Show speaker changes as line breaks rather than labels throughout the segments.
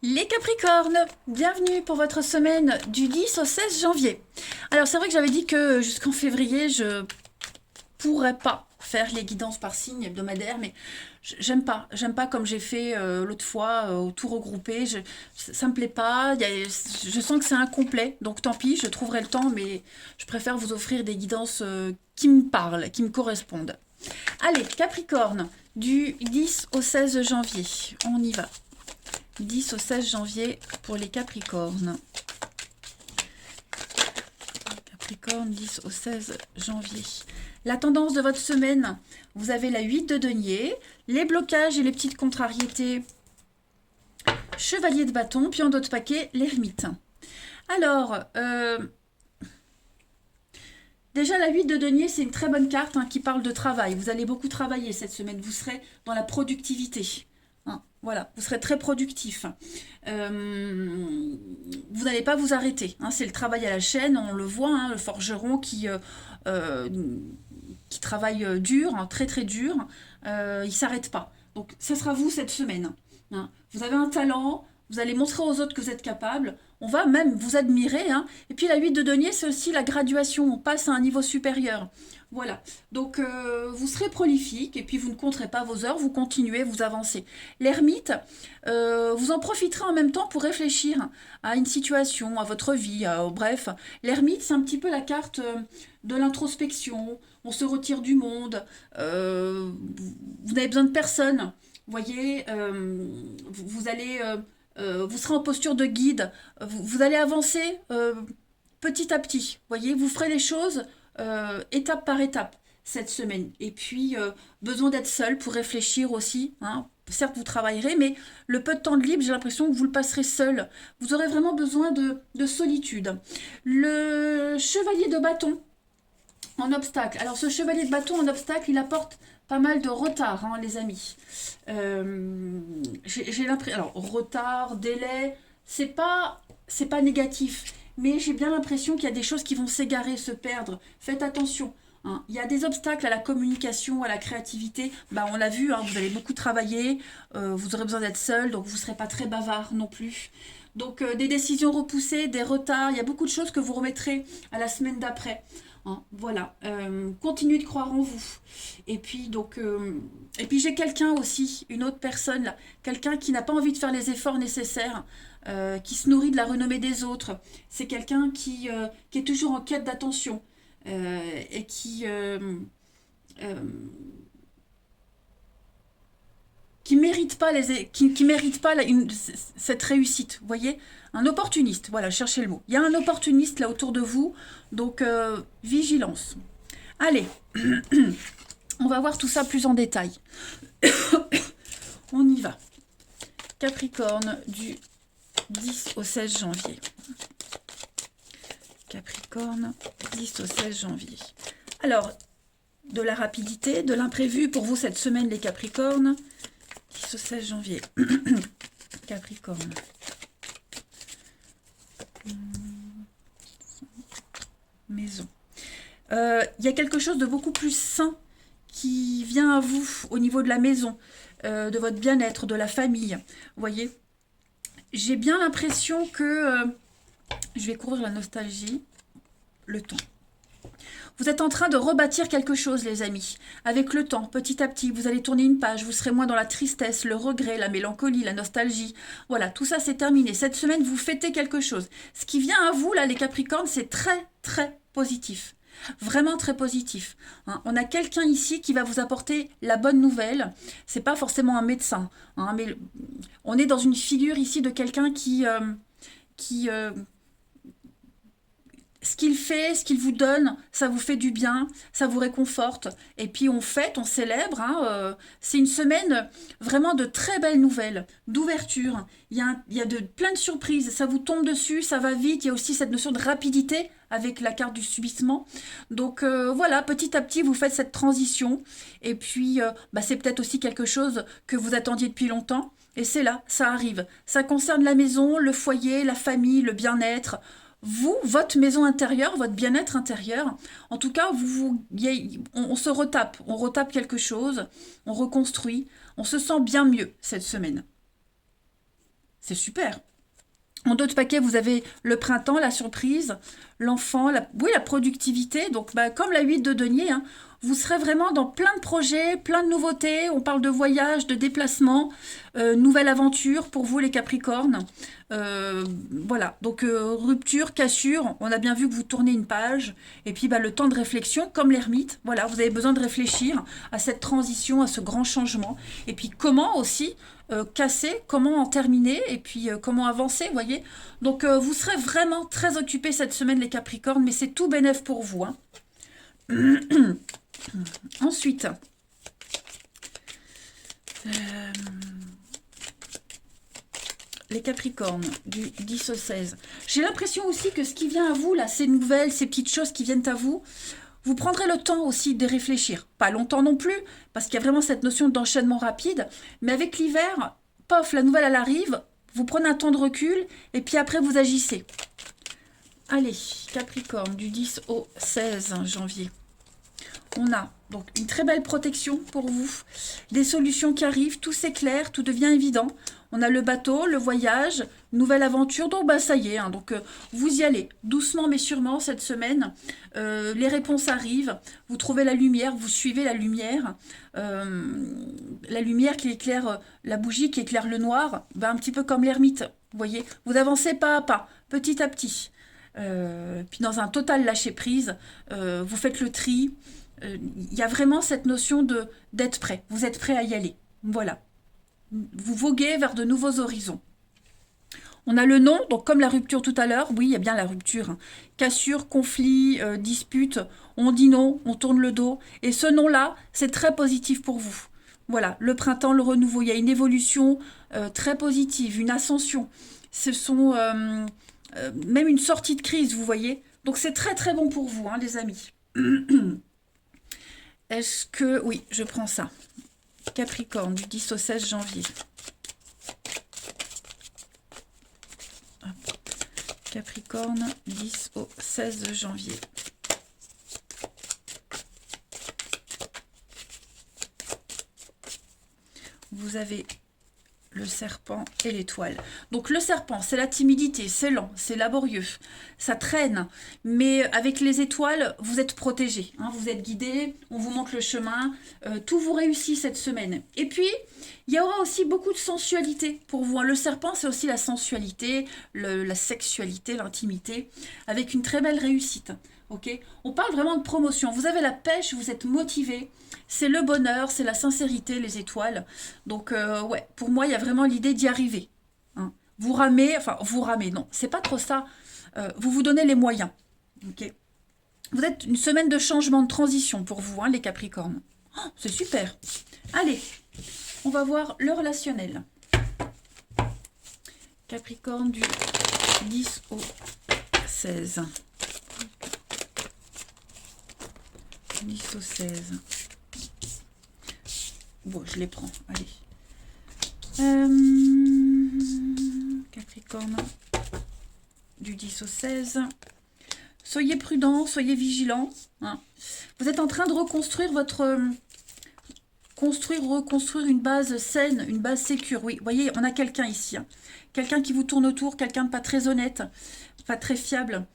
Les Capricornes, bienvenue pour votre semaine du 10 au 16 janvier. Alors c'est vrai que j'avais dit que jusqu'en février, je pourrais pas faire les guidances par signe hebdomadaires, mais j'aime pas comme j'ai fait l'autre fois, tout regroupé, ça me plaît pas, je sens que c'est incomplet, donc tant pis, je trouverai le temps, mais je préfère vous offrir des guidances qui me parlent, qui me correspondent. Allez, Capricorne, du 10 au 16 janvier, on y va. 10 au 16 janvier pour les Capricornes. Capricorne, 10 au 16 janvier. La tendance de votre semaine, vous avez la 8 de denier, les blocages et les petites contrariétés, chevalier de bâton, puis en d'autres paquets, l'ermite. Alors, déjà la 8 de denier, c'est une très bonne carte qui parle de travail. Vous allez beaucoup travailler cette semaine, vous serez dans la productivité. Voilà, vous serez très productif. Vous n'allez pas vous arrêter. C'est le travail à la chaîne, on le voit, le forgeron qui travaille dur, très très dur, il ne s'arrête pas. Donc ça sera vous cette semaine. Vous avez un talent, vous allez montrer aux autres que vous êtes capable, on va même vous admirer. Et puis la 8 de denier, c'est aussi la graduation, on passe à un niveau supérieur. Voilà, donc vous serez prolifique et puis vous ne compterez pas vos heures, vous continuez, vous avancez. L'ermite, vous en profiterez en même temps pour réfléchir à une situation, à votre vie, bref. L'ermite, c'est un petit peu la carte de l'introspection, on se retire du monde, vous n'avez besoin de personne, vous voyez, vous allez... vous serez en posture de guide, vous allez avancer petit à petit, vous voyez, vous ferez les choses étape par étape cette semaine. Et puis, besoin d'être seul pour réfléchir aussi. Certes, vous travaillerez, mais le peu de temps de libre, j'ai l'impression que vous le passerez seul. Vous aurez vraiment besoin de solitude. Le chevalier de bâton en obstacle. Alors, ce chevalier de bâton en obstacle, il apporte pas mal de retard, les amis. J'ai l'impression... Alors, retard, délai, c'est pas négatif, mais j'ai bien l'impression qu'il y a des choses qui vont s'égarer, se perdre. Faites attention. Il y a des obstacles à la communication, à la créativité. On l'a vu, vous allez beaucoup travailler, vous aurez besoin d'être seul, donc vous ne serez pas très bavard non plus. Donc des décisions repoussées, des retards, il y a beaucoup de choses que vous remettrez à la semaine d'après. Voilà, continuez de croire en vous. Et puis j'ai quelqu'un aussi, une autre personne là, quelqu'un qui n'a pas envie de faire les efforts nécessaires, qui se nourrit de la renommée des autres. C'est quelqu'un qui est toujours en quête d'attention et euh, qui mérite pas qui mérite pas cette réussite. Vous voyez, un opportuniste. Voilà, cherchez le mot. Il y a un opportuniste là autour de vous, donc vigilance. Allez, on va voir tout ça plus en détail. On y va. Capricorne du 10 au 16 janvier. Capricorne, 10 au 16 janvier. Alors, de la rapidité, de l'imprévu pour vous cette semaine, les Capricornes. 10 au 16 janvier. Capricorne. Maison. Il y a quelque chose de beaucoup plus sain qui vient à vous au niveau de la maison, de votre bien-être, de la famille. Vous voyez, j'ai bien l'impression que je vais courir la nostalgie, le temps. Vous êtes en train de rebâtir quelque chose, les amis. Avec le temps, petit à petit, vous allez tourner une page, vous serez moins dans la tristesse, le regret, la mélancolie, la nostalgie. Voilà, tout ça c'est terminé. Cette semaine, vous fêtez quelque chose. Ce qui vient à vous, là, les Capricornes, c'est très, très positif. Vraiment très positif. On a quelqu'un ici qui va vous apporter la bonne nouvelle. C'est pas forcément un médecin, mais on est dans une figure ici de quelqu'un qui ce qu'il fait, ce qu'il vous donne, ça vous fait du bien, ça vous réconforte. Et puis on fête, on célèbre. C'est une semaine vraiment de très belles nouvelles, d'ouverture. Il y a plein de surprises. Ça vous tombe dessus, ça va vite. Il y a aussi cette notion de rapidité avec la carte du subissement. Donc voilà, petit à petit, vous faites cette transition. Et puis, c'est peut-être aussi quelque chose que vous attendiez depuis longtemps. Et c'est là, ça arrive. Ça concerne la maison, le foyer, la famille, le bien-être, vous, votre maison intérieure, votre bien-être intérieur. En tout cas, on se retape, on retape quelque chose, on reconstruit, on se sent bien mieux cette semaine. C'est super. En d'autres paquets, vous avez le printemps, la surprise, l'enfant, oui, la productivité. Donc, bah, comme la 8 de denier, hein, vous serez vraiment dans plein de projets, plein de nouveautés. On parle de voyage, de déplacement, nouvelle aventure pour vous les Capricornes. Voilà, donc rupture, cassure, on a bien vu que vous tournez une page. Et puis bah, le temps de réflexion, comme l'ermite, voilà, vous avez besoin de réfléchir à cette transition, à ce grand changement. Et puis comment aussi casser, comment en terminer et puis comment avancer, vous voyez. Donc vous serez vraiment très occupés cette semaine les Capricornes, mais c'est tout bénef pour vous. Hein. Ensuite, les Capricornes, du 10 au 16. J'ai l'impression aussi que ce qui vient à vous, là, ces nouvelles, ces petites choses qui viennent à vous, vous prendrez le temps aussi de réfléchir. Pas longtemps non plus, parce qu'il y a vraiment cette notion d'enchaînement rapide. Mais avec l'hiver, pof, la nouvelle, elle arrive, vous prenez un temps de recul, et puis après, vous agissez. Allez, Capricorne, du 10 au 16 janvier. On a donc une très belle protection pour vous, des solutions qui arrivent, tout s'éclaire, tout devient évident. On a le bateau, le voyage, nouvelle aventure, donc bah, ça y est, hein, donc vous y allez, doucement mais sûrement cette semaine. Les réponses arrivent, vous trouvez la lumière, vous suivez la lumière qui éclaire, la bougie qui éclaire le noir, bah, un petit peu comme l'ermite, vous voyez, vous avancez pas à pas, petit à petit. Puis dans un total lâcher-prise, vous faites le tri. Il y a vraiment cette notion d'être prêt. Vous êtes prêt à y aller. Voilà. Vous voguez vers de nouveaux horizons. On a le nom, donc comme la rupture tout à l'heure, oui, il y a bien la rupture. Hein. Cassure, conflit, dispute, on dit non, on tourne le dos. Et ce nom-là, c'est très positif pour vous. Voilà, le printemps, le renouveau, il y a une évolution très positive, une ascension. Ce sont même une sortie de crise, vous voyez. Donc c'est très très bon pour vous, hein, les amis. Est-ce que... Oui, je prends ça. Capricorne, du 10 au 16 janvier. Hop. Capricorne, 10 au 16 janvier. Vous avez le serpent et l'étoile. Donc le serpent, c'est la timidité, c'est lent, c'est laborieux, ça traîne, mais avec les étoiles, vous êtes protégé, hein, vous êtes guidé, on vous montre le chemin, tout vous réussit cette semaine. Et puis, il y aura aussi beaucoup de sensualité pour vous. Hein. Le serpent, c'est aussi la sensualité, la sexualité, l'intimité, avec une très belle réussite. Okay, on parle vraiment de promotion. Vous avez la pêche, vous êtes motivé. C'est le bonheur, c'est la sincérité, les étoiles. Donc, ouais, pour moi, il y a vraiment l'idée d'y arriver. Hein. Vous ramez, non, c'est pas trop ça. Vous vous donnez les moyens. Okay. Vous êtes une semaine de changement, de transition pour vous, hein, les Capricornes. Oh, c'est super. Allez, on va voir le relationnel. Capricorne du 10 au 16. 10 au 16. Bon, je les prends. Allez. Capricorne. Du 10 au 16. Soyez prudents, soyez vigilants. Hein. Vous êtes en train de reconstruire votre... reconstruire une base saine, une base sécure. Oui, vous voyez, on a quelqu'un ici. Hein. Quelqu'un qui vous tourne autour, quelqu'un de pas très honnête, pas très fiable.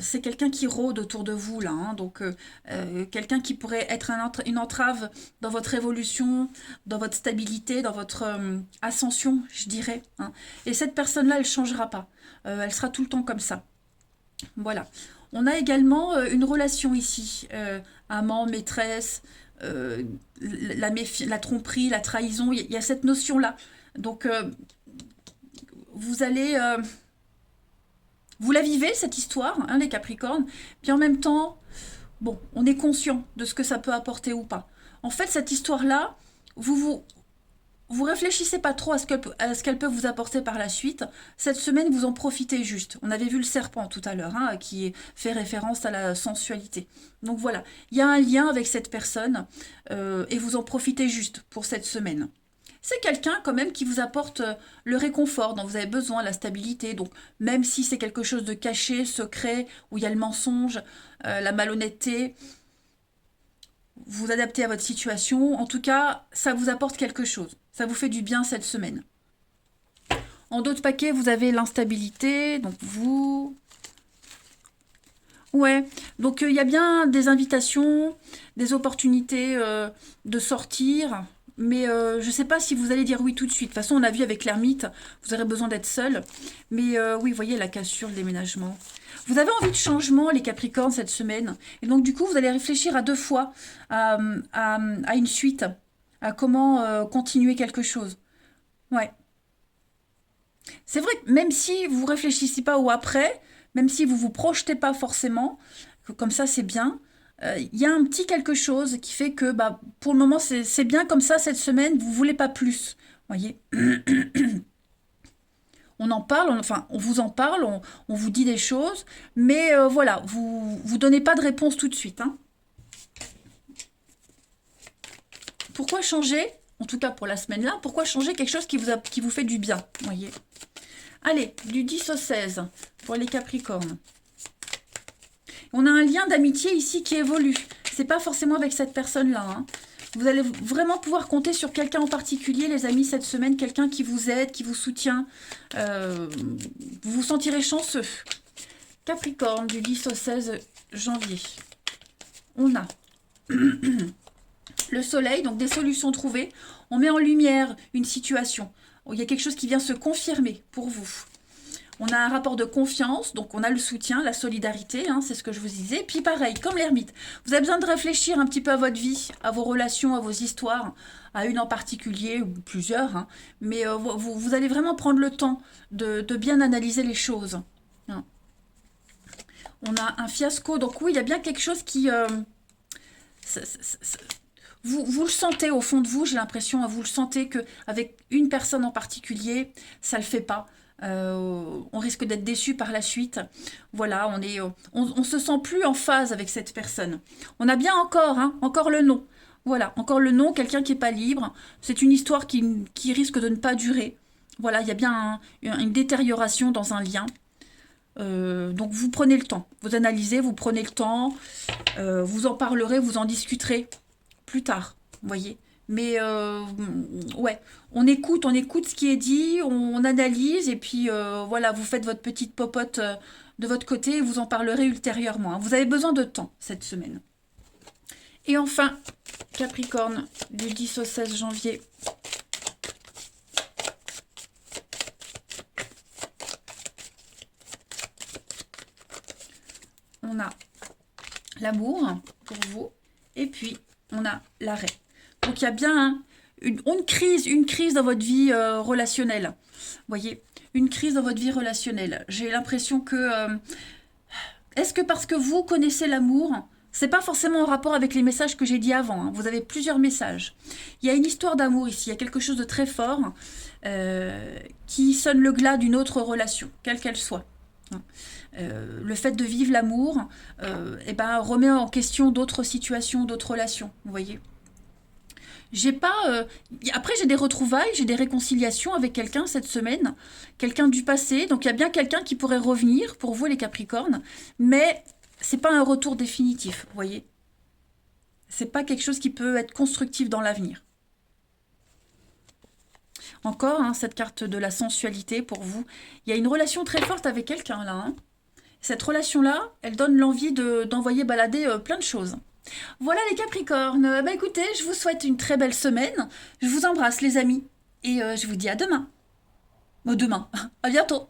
C'est quelqu'un qui rôde autour de vous là, hein, donc quelqu'un qui pourrait être une entrave dans votre évolution, dans votre stabilité, dans votre ascension, je dirais. Hein. Et cette personne-là, elle ne changera pas. Elle sera tout le temps comme ça. Voilà. On a également une relation ici, amant, maîtresse, la tromperie, la trahison. Il y a cette notion-là. Donc vous allez vous la vivez, cette histoire, hein, les Capricornes, puis en même temps, bon, on est conscient de ce que ça peut apporter ou pas. En fait, cette histoire-là, vous réfléchissez pas trop à ce qu'elle peut vous apporter par la suite. Cette semaine, vous en profitez juste. On avait vu le serpent tout à l'heure, hein, qui fait référence à la sensualité. Donc voilà, il y a un lien avec cette personne, et vous en profitez juste pour cette semaine. C'est quelqu'un quand même qui vous apporte le réconfort dont vous avez besoin, la stabilité. Donc même si c'est quelque chose de caché, secret, où il y a le mensonge, la malhonnêteté, vous adaptez à votre situation. En tout cas, ça vous apporte quelque chose. Ça vous fait du bien cette semaine. En d'autres paquets, vous avez l'instabilité. Donc vous... Ouais, donc il y a bien des invitations, des opportunités de sortir, mais je ne sais pas si vous allez dire oui tout de suite. De toute façon, on a vu avec l'ermite, vous aurez besoin d'être seul. Mais oui, vous voyez la cassure, le déménagement. Vous avez envie de changement, les Capricornes, cette semaine. Et donc, du coup, vous allez réfléchir à deux fois à une suite, à comment continuer quelque chose. Ouais. C'est vrai que même si vous réfléchissez pas au après, même si vous vous projetez pas forcément, comme ça c'est bien, il y a un petit quelque chose qui fait que bah, pour le moment c'est bien comme ça cette semaine, vous voulez pas plus. Voyez, on en parle, enfin on vous en parle, on vous dit des choses, mais voilà, vous donnez pas de réponse tout de suite, hein. Pourquoi changer, en tout cas pour la semaine là, pourquoi changer quelque chose qui vous fait du bien, voyez. Allez, du 10 au 16 pour les Capricornes. On a un lien d'amitié ici qui évolue. C'est pas forcément avec cette personne-là, hein. Vous allez vraiment pouvoir compter sur quelqu'un en particulier, les amis, cette semaine. Quelqu'un qui vous aide, qui vous soutient. Vous vous sentirez chanceux. Capricorne, du 10 au 16 janvier. On a le soleil, donc des solutions trouvées. On met en lumière une situation. Il y a quelque chose qui vient se confirmer pour vous. On a un rapport de confiance, donc on a le soutien, la solidarité, hein, c'est ce que je vous disais. Puis pareil, comme l'ermite, vous avez besoin de réfléchir un petit peu à votre vie, à vos relations, à vos histoires, à une en particulier, ou plusieurs, hein. Mais vous allez vraiment prendre le temps de bien analyser les choses, hein. On a un fiasco, donc oui, il y a bien quelque chose qui... vous le sentez au fond de vous, j'ai l'impression, vous le sentez qu'avec une personne en particulier, ça ne le fait pas. On risque d'être déçu par la suite. Voilà, on se sent plus en phase avec cette personne. On a bien encore, hein, encore le nom. Voilà, encore le nom, quelqu'un qui n'est pas libre. C'est une histoire qui risque de ne pas durer. Voilà, il y a bien une détérioration dans un lien. Donc vous prenez le temps, vous analysez, vous prenez le temps, vous en parlerez, vous en discuterez plus tard, vous voyez. Mais ouais, on écoute ce qui est dit, on analyse et puis voilà, vous faites votre petite popote de votre côté et vous en parlerez ultérieurement, hein. Vous avez besoin de temps cette semaine. Et enfin, Capricorne, du 10 au 16 janvier. On a l'amour pour vous et puis on a l'arrêt. Donc il y a bien une crise dans votre vie relationnelle. Vous voyez, une crise dans votre vie relationnelle. J'ai l'impression que... est-ce que parce que vous connaissez l'amour, c'est pas forcément en rapport avec les messages que j'ai dit avant, hein. Vous avez plusieurs messages. Il y a une histoire d'amour ici, il y a quelque chose de très fort qui sonne le glas d'une autre relation, quelle qu'elle soit. Le fait de vivre l'amour eh ben, remet en question d'autres situations, d'autres relations, vous voyez. J'ai pas. Après, j'ai des retrouvailles, j'ai des réconciliations avec quelqu'un cette semaine, quelqu'un du passé. Donc, il y a bien quelqu'un qui pourrait revenir pour vous, les Capricornes, mais c'est pas un retour définitif, vous voyez. C'est pas quelque chose qui peut être constructif dans l'avenir. Encore, hein, cette carte de la sensualité pour vous. Il y a une relation très forte avec quelqu'un là, hein. Cette relation-là, elle donne l'envie d'envoyer balader plein de choses. Voilà les Capricornes. Bah écoutez, je vous souhaite une très belle semaine. Je vous embrasse les amis. Et je vous dis à demain. Demain. À bientôt.